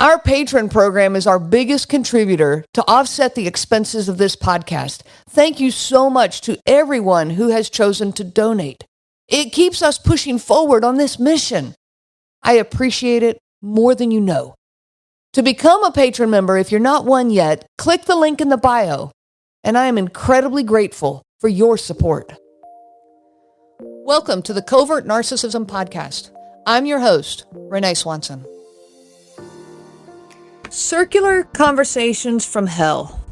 Our patron program is our biggest contributor to offset the expenses of this podcast. Thank you so much to everyone who has chosen to donate. It keeps us pushing forward on this mission. I appreciate it more than you know. To become a patron member, if you're not one yet, click the link in the bio, and I am incredibly grateful for your support. Welcome to the Covert Narcissism Podcast. I'm your host, Renee Swanson. Circular conversations from hell.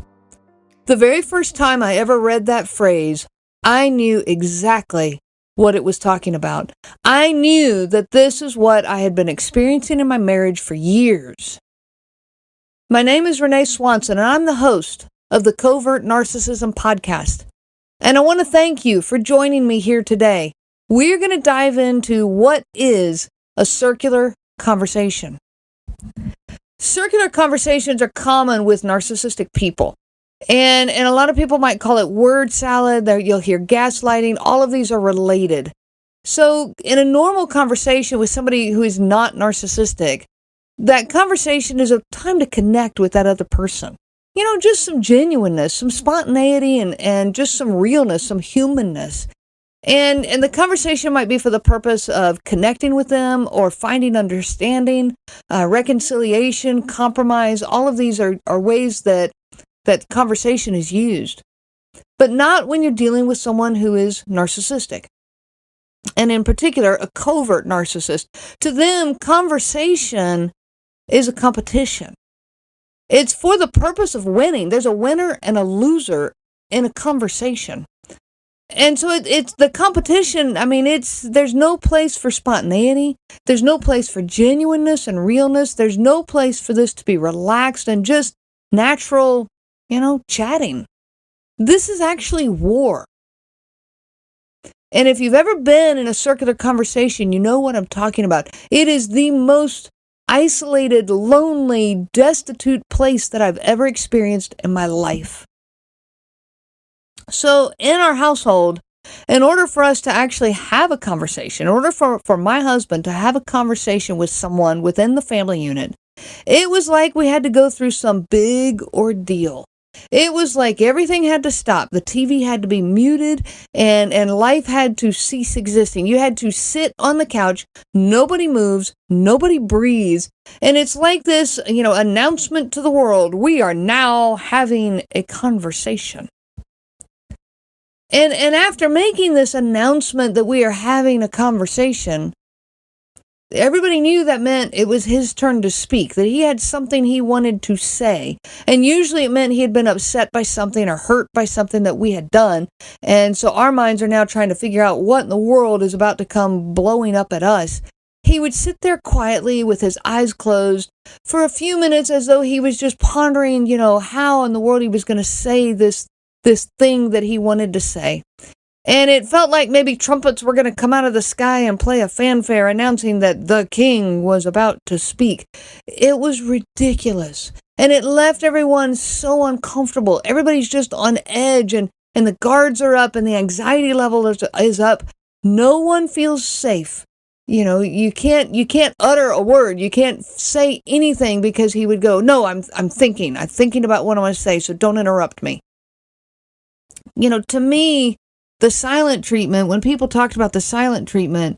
The very first time I ever read that phrase, I knew exactly what it was talking about. I knew that this is what I had been experiencing in my marriage for years. My name is Renee Swanson, and I'm the host of the Covert Narcissism Podcast. And I want to thank you for joining me here today. We're going to dive into what is a circular conversation. Circular conversations are common with narcissistic people. And a lot of people might call it word salad. You'll hear gaslighting. All of these are related. So in a normal conversation with somebody who is not narcissistic, that conversation is a time to connect with that other person. You know, just some genuineness, some spontaneity, and just some realness, some humanness. And the conversation might be for the purpose of connecting with them or finding understanding, reconciliation, compromise. All of these are ways that conversation is used, but not when you're dealing with someone who is narcissistic. And in particular, a covert narcissist. To them, conversation is a competition. It's for the purpose of winning. There's a winner and a loser in a conversation. And so it's the competition. I mean, there's no place for spontaneity. There's no place for genuineness and realness. There's no place for this to be relaxed and just natural, chatting. This is actually war. And if you've ever been in a circular conversation, you know what I'm talking about. It is the most isolated, lonely, destitute place that I've ever experienced in my life. So in our household, in order for us to actually have a conversation, in order for my husband to have a conversation with someone within the family unit, it was like we had to go through some big ordeal. It was like everything had to stop. The TV had to be muted and life had to cease existing. You had to sit on the couch. Nobody moves. Nobody breathes. And it's like this, announcement to the world. We are now having a conversation. And after making this announcement that we are having a conversation, everybody knew that meant it was his turn to speak, that he had something he wanted to say. And usually it meant he had been upset by something or hurt by something that we had done. And so our minds are now trying to figure out what in the world is about to come blowing up at us. He would sit there quietly with his eyes closed for a few minutes as though he was just pondering, how in the world he was going to say this thing that he wanted to say. And it felt like maybe trumpets were going to come out of the sky and play a fanfare announcing that the king was about to speak. It was ridiculous. And it left everyone so uncomfortable. Everybody's just on edge and the guards are up and the anxiety level is up. No one feels safe. You can't utter a word. You can't say anything because he would go, no, I'm thinking about what I want to say, so don't interrupt me. To me, the silent treatment, when people talked about the silent treatment,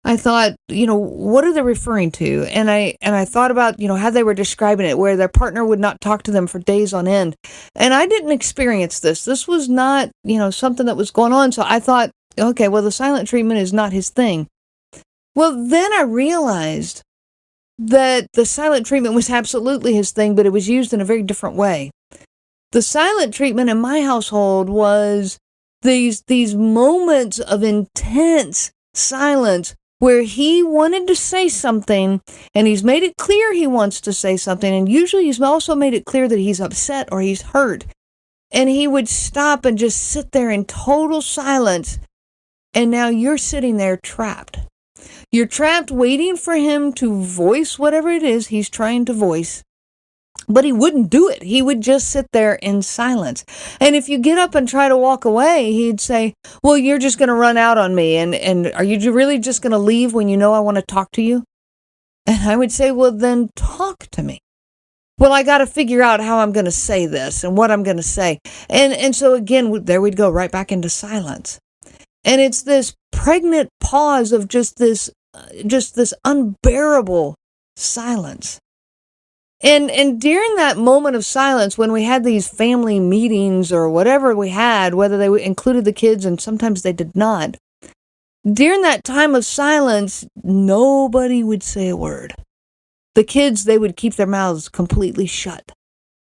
I thought, what are they referring to? And I thought about, how they were describing it, where their partner would not talk to them for days on end. And I didn't experience this. This was not, something that was going on. So I thought, okay, well, the silent treatment is not his thing. Well, then I realized that the silent treatment was absolutely his thing, but it was used in a very different way. The silent treatment in my household was these moments of intense silence where he wanted to say something and he's made it clear he wants to say something, and usually he's also made it clear that he's upset or he's hurt, and he would stop and just sit there in total silence, and now you're sitting there trapped. You're trapped waiting for him to voice whatever it is he's trying to voice. But he wouldn't do it. He would just sit there in silence. And if you get up and try to walk away, he'd say, well, you're just going to run out on me. And are you really just going to leave when you know I want to talk to you? And I would say, well, then talk to me. Well, I got to figure out how I'm going to say this and what I'm going to say. And so again, there we'd go right back into silence. And it's this pregnant pause of just this unbearable silence. And during that moment of silence, when we had these family meetings or whatever we had, whether they included the kids and sometimes they did not, during that time of silence, nobody would say a word. The kids, they would keep their mouths completely shut.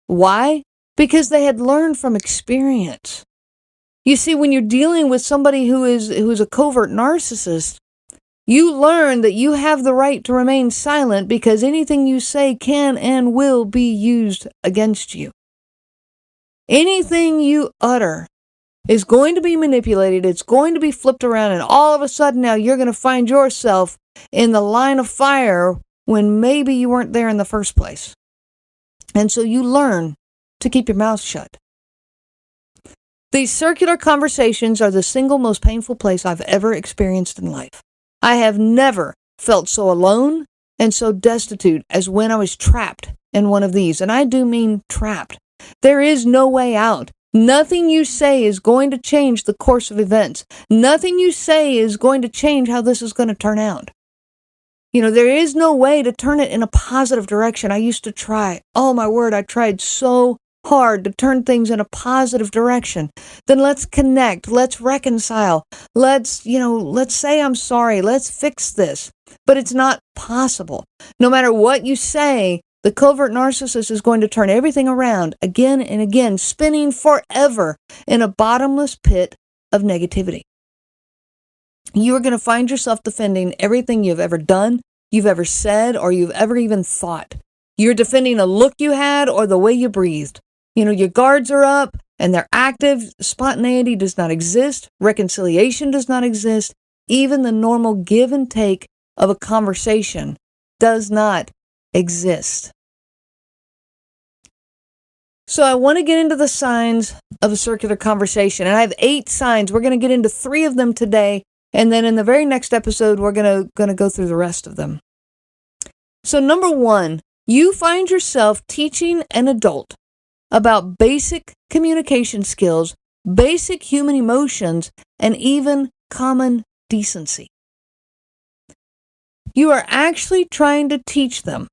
Why? Because they had learned from experience. You see, when you're dealing with somebody who is a covert narcissist, you learn that you have the right to remain silent because anything you say can and will be used against you. Anything you utter is going to be manipulated, it's going to be flipped around, and all of a sudden now you're going to find yourself in the line of fire when maybe you weren't there in the first place. And so you learn to keep your mouth shut. These circular conversations are the single most painful place I've ever experienced in life. I have never felt so alone and so destitute as when I was trapped in one of these. And I do mean trapped. There is no way out. Nothing you say is going to change the course of events. Nothing you say is going to change how this is going to turn out. There is no way to turn it in a positive direction. I used to try. Oh, my word, I tried so hard to turn things in a positive direction. Then let's connect. Let's reconcile. Let's say I'm sorry. Let's fix this. But it's not possible. No matter what you say, the covert narcissist is going to turn everything around again and again, spinning forever in a bottomless pit of negativity. You are going to find yourself defending everything you've ever done, you've ever said, or you've ever even thought. You're defending a look you had or the way you breathed. Your guards are up and they're active. Spontaneity does not exist. Reconciliation does not exist. Even the normal give and take of a conversation does not exist. So I want to get into the signs of a circular conversation. And I have 8 signs. We're going to get into 3 of them today. And then in the very next episode, we're going to go through the rest of them. So number 1, you find yourself teaching an adult about basic communication skills, basic human emotions, and even common decency. You are actually trying to teach them,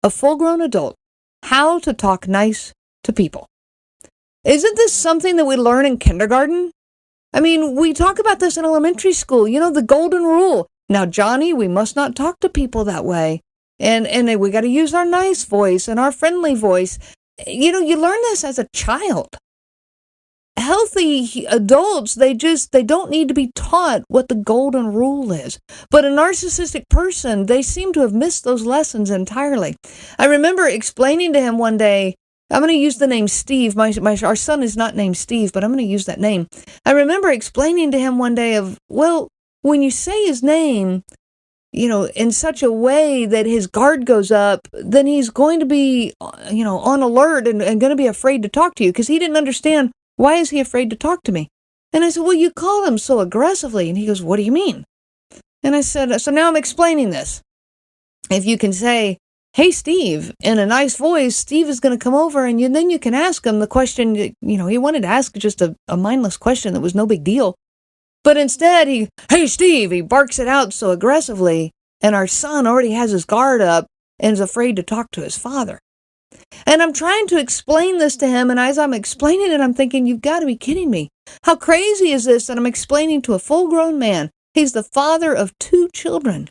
a full-grown adult, how to talk nice to people. Isn't this something that we learn in kindergarten? I mean, we talk about this in elementary school, the golden rule. Now, Johnny, we must not talk to people that way. And we got to use our nice voice and our friendly voice. You learn this as a child. Healthy adults, they don't need to be taught what the golden rule is. But a narcissistic person, they seem to have missed those lessons entirely. I remember explaining to him one day, I'm going to use the name Steve. Our son is not named Steve, but I'm going to use that name. I remember explaining to him one day when you say his name, in such a way that his guard goes up, then he's going to be, on alert and going to be afraid to talk to you because he didn't understand, why is he afraid to talk to me? And I said, well, you call him so aggressively. And he goes, what do you mean? And I said, so now I'm explaining this. If you can say, hey, Steve, in a nice voice, Steve is going to come over and then you can ask him the question, he wanted to ask just a mindless question that was no big deal. But instead, hey, Steve, he barks it out so aggressively, and our son already has his guard up and is afraid to talk to his father. And I'm trying to explain this to him, and as I'm explaining it, I'm thinking, you've got to be kidding me. How crazy is this that I'm explaining to a full-grown man? He's the father of 2 children.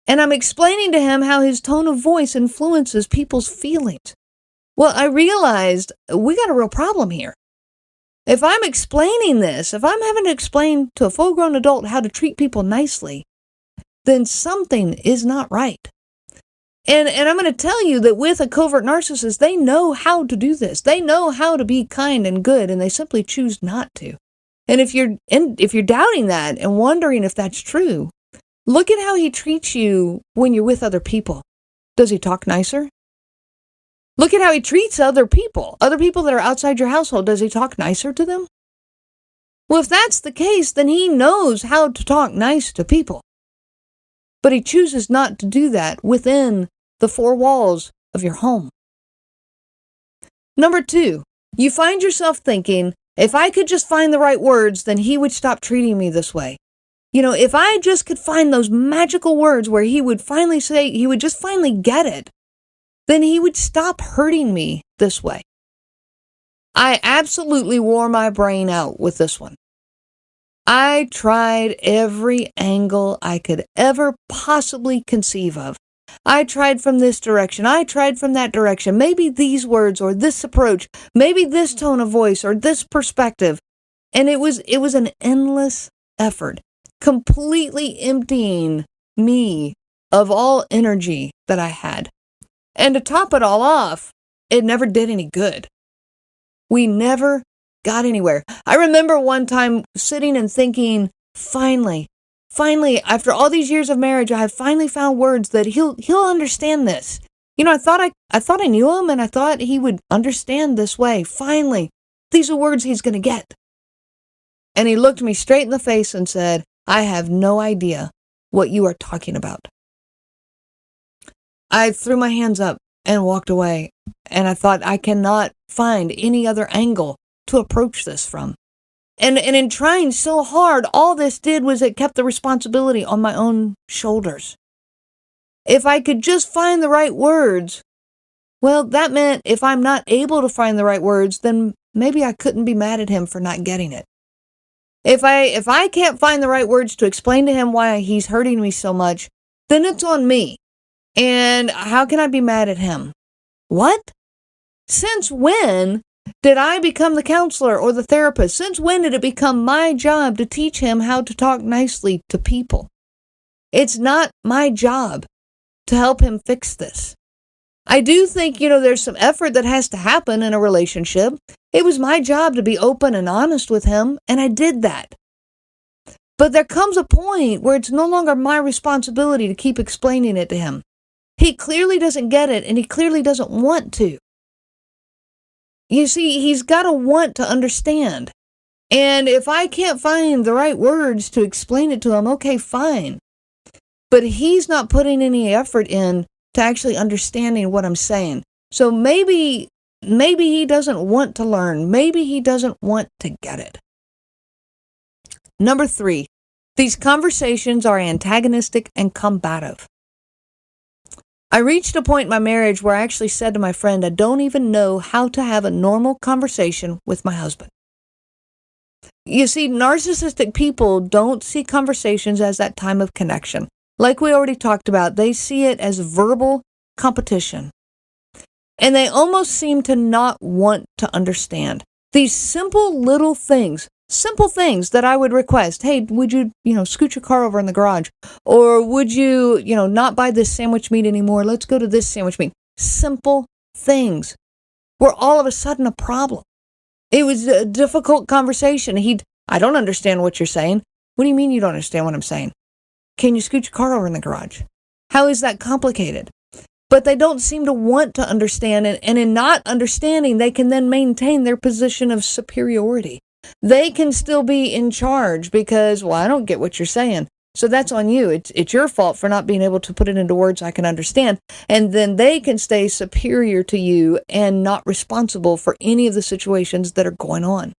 And I'm explaining to him how his tone of voice influences people's feelings. Well, I realized we got a real problem here. If I'm explaining this, if I'm having to explain to a full-grown adult how to treat people nicely, then something is not right. And I'm going to tell you that with a covert narcissist, they know how to do this. They know how to be kind and good, and they simply choose not to. And if you're doubting that and wondering if that's true, look at how he treats you when you're with other people. Does he talk nicer? Look at how he treats other people that are outside your household. Does he talk nicer to them? Well, if that's the case, then he knows how to talk nice to people. But he chooses not to do that within the 4 walls of your home. Number 2, you find yourself thinking, if I could just find the right words, then he would stop treating me this way. If I just could find those magical words where he would finally say, he would just finally get it, then he would stop hurting me this way. I absolutely wore my brain out with this one. I tried every angle I could ever possibly conceive of. I tried from this direction. I tried from that direction. Maybe these words or this approach, maybe this tone of voice or this perspective. And it was an endless effort, completely emptying me of all energy that I had. And to top it all off, it never did any good. We never got anywhere. I remember one time sitting and thinking, finally, after all these years of marriage, I have finally found words that he'll understand this. I thought I knew him, and I thought he would understand this way. Finally, these are words he's going to get. And he looked me straight in the face and said, I have no idea what you are talking about. I threw my hands up and walked away, and I thought, I cannot find any other angle to approach this from. And in trying so hard, all this did was it kept the responsibility on my own shoulders. If I could just find the right words, well, that meant if I'm not able to find the right words, then maybe I couldn't be mad at him for not getting it. If I can't find the right words to explain to him why he's hurting me so much, then it's on me. And how can I be mad at him? What? Since when did I become the counselor or the therapist? Since when did it become my job to teach him how to talk nicely to people? It's not my job to help him fix this. I do think, there's some effort that has to happen in a relationship. It was my job to be open and honest with him, and I did that. But there comes a point where it's no longer my responsibility to keep explaining it to him. He clearly doesn't get it, and he clearly doesn't want to. You see, he's got to want to understand. And if I can't find the right words to explain it to him, okay, fine. But he's not putting any effort in to actually understanding what I'm saying. So maybe he doesn't want to learn. Maybe he doesn't want to get it. Number 3, these conversations are antagonistic and combative. I reached a point in my marriage where I actually said to my friend, I don't even know how to have a normal conversation with my husband. You see, narcissistic people don't see conversations as that time of connection. Like we already talked about, they see it as verbal competition. And they almost seem to not want to understand. These simple little things, that I would request, hey, would you, scoot your car over in the garage? Or would you, not buy this sandwich meat anymore? Let's go to this sandwich meat. Simple things were all of a sudden a problem. It was a difficult conversation. I don't understand what you're saying. What do you mean you don't understand what I'm saying? Can you scoot your car over in the garage? How is that complicated? But they don't seem to want to understand, and in not understanding, they can then maintain their position of superiority. They can still be in charge because, well, I don't get what you're saying. So that's on you. It's your fault for not being able to put it into words I can understand. And then they can stay superior to you and not responsible for any of the situations that are going on.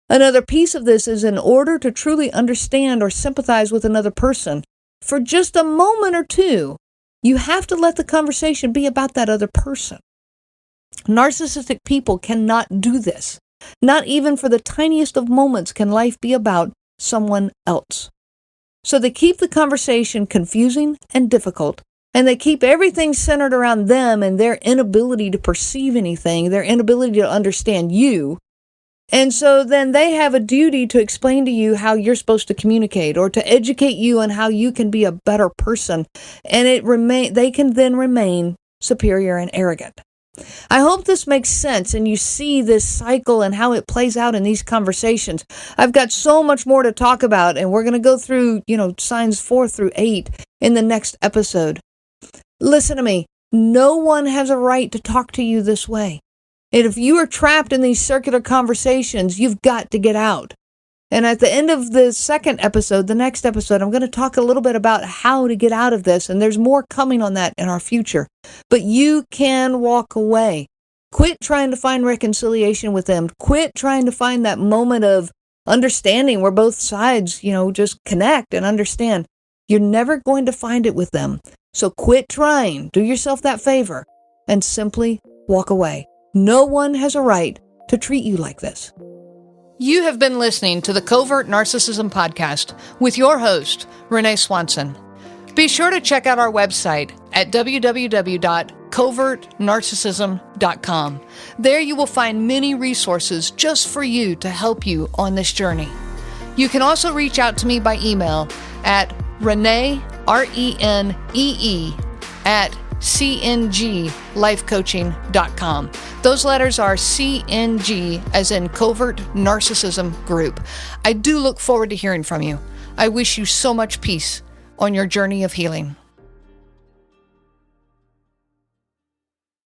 Another piece of this is in order to truly understand or sympathize with another person, for just a moment or two, you have to let the conversation be about that other person. Narcissistic people cannot do this. Not even for the tiniest of moments can life be about someone else. So they keep the conversation confusing and difficult, and they keep everything centered around them and their inability to perceive anything, their inability to understand you. And so then they have a duty to explain to you how you're supposed to communicate or to educate you on how you can be a better person. And they can then remain superior and arrogant. I hope this makes sense and you see this cycle and how it plays out in these conversations. I've got so much more to talk about, and we're going to go through, signs 4 through 8 in the next episode. Listen to me. No one has a right to talk to you this way. And if you are trapped in these circular conversations, you've got to get out. And at the end of the next episode, I'm going to talk a little bit about how to get out of this. And there's more coming on that in our future. But you can walk away. Quit trying to find reconciliation with them. Quit trying to find that moment of understanding where both sides, just connect and understand. You're never going to find it with them. So quit trying. Do yourself that favor and simply walk away. No one has a right to treat you like this. You have been listening to the Covert Narcissism Podcast with your host, Renee Swanson. Be sure to check out our website at www.covertnarcissism.com. There you will find many resources just for you to help you on this journey. You can also reach out to me by email at Renee, RENEE, at cnglifecoaching.com. Those letters are CNG, as in Covert Narcissism Group. I do look forward to hearing from you. I wish you so much peace on your journey of healing.